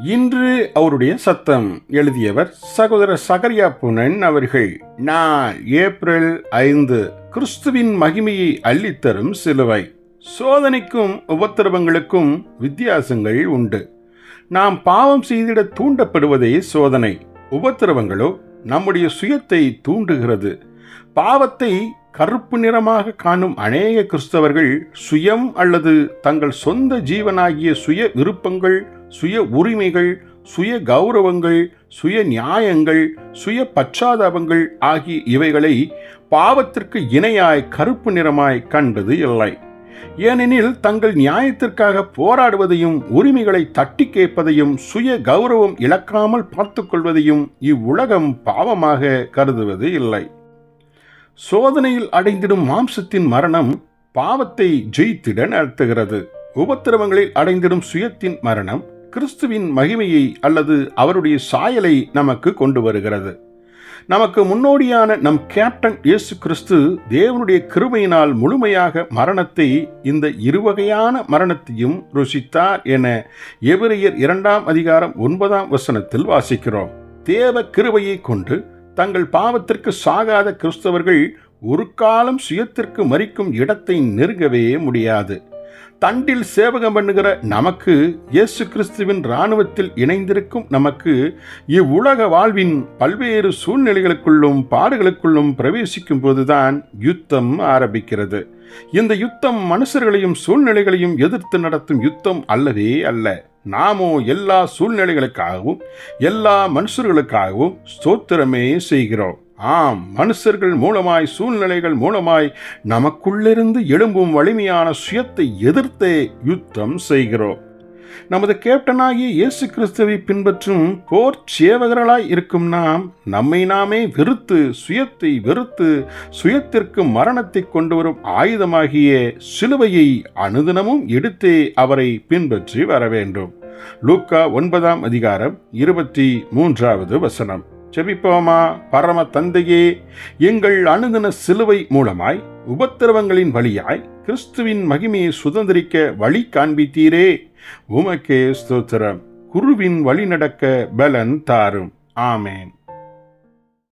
இன்று அவருடைய சத்தம். எழுதியவர் சகோதரர் சகரியா புனன் அவர்கள். நாள் ஏப்ரல் 5. கிறிஸ்துவின் மகிமையை அள்ளித்தரும் சிலுவை. சோதனைக்கும் உபத்திரவங்களுக்கும் வித்தியாசங்கள் உண்டு. நாம் பாவம் செய்திட தூண்டப்படுவதே சோதனை. உபத்திரவங்களோ நம்முடைய சுயத்தை தூண்டுகிறது. பாவத்தை கருப்பு நிறமாக காணும் அநேக கிறிஸ்தவர்கள் சுயம் அல்லது தங்கள் சொந்த ஜீவனாகிய சுய விருப்பங்கள், சுய உரிமைகள், சுய கௌரவங்கள், சுய நியாயங்கள், சுய பச்சாதாபங்கள் ஆகிய இவைகளை பாவத்திற்கு இணையாய் கருப்பு நிறமாய் கண்டது இல்லை. ஏனெனில் தங்கள் நியாயத்திற்காக போராடுவதையும் உரிமைகளை தட்டி கேட்பதையும் சுய கௌரவம் இழக்காமல் பார்த்துக் கொள்வதையும் இவ்வுலகம் பாவமாக கருதுவது இல்லை. சோதனையில் அடைந்திடும் மாம்சத்தின் மரணம் பாவத்தை ஜெயித்திட நடத்துகிறது. உபத்திரவங்களில் அடைந்திடும் சுயத்தின் மரணம் கிறிஸ்துவின் மகிமையை அல்லது அவருடைய சாயலை நமக்கு கொண்டு வருகிறது. நமக்கு முன்னோடியான நம் கேப்டன் இயேசு கிறிஸ்து தேவனுடைய கிருபையினால் முழுமையாக மரணத்தை, இந்த இருவகையான மரணத்தையும் ருசித்தார் என எபிரெயர் 2:9 வாசிக்கிறோம். தேவ கிருபையை கொண்டு தங்கள் பாவத்திற்கு சாகாத கிறிஸ்தவர்கள் ஒரு காலம் சுயத்திற்கு மரிக்கும் இடத்தை நெருங்கவே முடியாது. தண்டில் சேவகம் பண்ணுகிற நமக்கு, இயேசு கிறிஸ்துவின் இராணுவத்தில் இணைந்திருக்கும் நமக்கு, இவ்வுலக வாழ்வின் பல்வேறு சூழ்நிலைகளுக்குள்ளும் பாடுகளுக்குள்ளும் பிரவேசிக்கும் போதுதான் யுத்தம் ஆரம்பிக்கிறது. இந்த யுத்தம் மனுஷர்களையும் சூழ்நிலைகளையும் எதிர்த்து நடத்தும் யுத்தம் அல்லவே அல்ல. நாமோ எல்லா சூழ்நிலைகளுக்காகவும் எல்லா மனுஷர்களுக்காகவும் ஸ்தோத்திரமே செய்கிறோம். ஆம், மனுஷர்கள் மூலமாய், சூழ்நிலைகள் மூலமாய் நமக்குள்ளிருந்து எழும்பும் வலிமையான சுயத்தை எதிர்த்தே யுத்தம் செய்கிறோம். நமது கேப்டனாகிய இயேசு கிறிஸ்துவை பின்பற்றும் போர் சேவகர்களாய் இருக்கும் நாம் நம்மை நாமே வெறுத்து, சுயத்தை வெறுத்து, சுயத்திற்கு மரணத்தை கொண்டு வரும் ஆயுதமாகிய சிலுவையை அனுதினமும் எடுத்தே அவரை பின்பற்றி வர வேண்டும். லூக்கா 9:23. செபிப்போமா. பரம தந்தையே, எங்கள் அனுதின சிலுவை மூலமாய், உபத்திரவங்களின் வழியாய் கிறிஸ்துவின் மகிமையை சுதந்திரிக்க வழி காண்பித்தீரே, உமக்கே ஸ்தோத்திரம். குருவின் வழி நடக்க பலன் தாரும். ஆமேன்.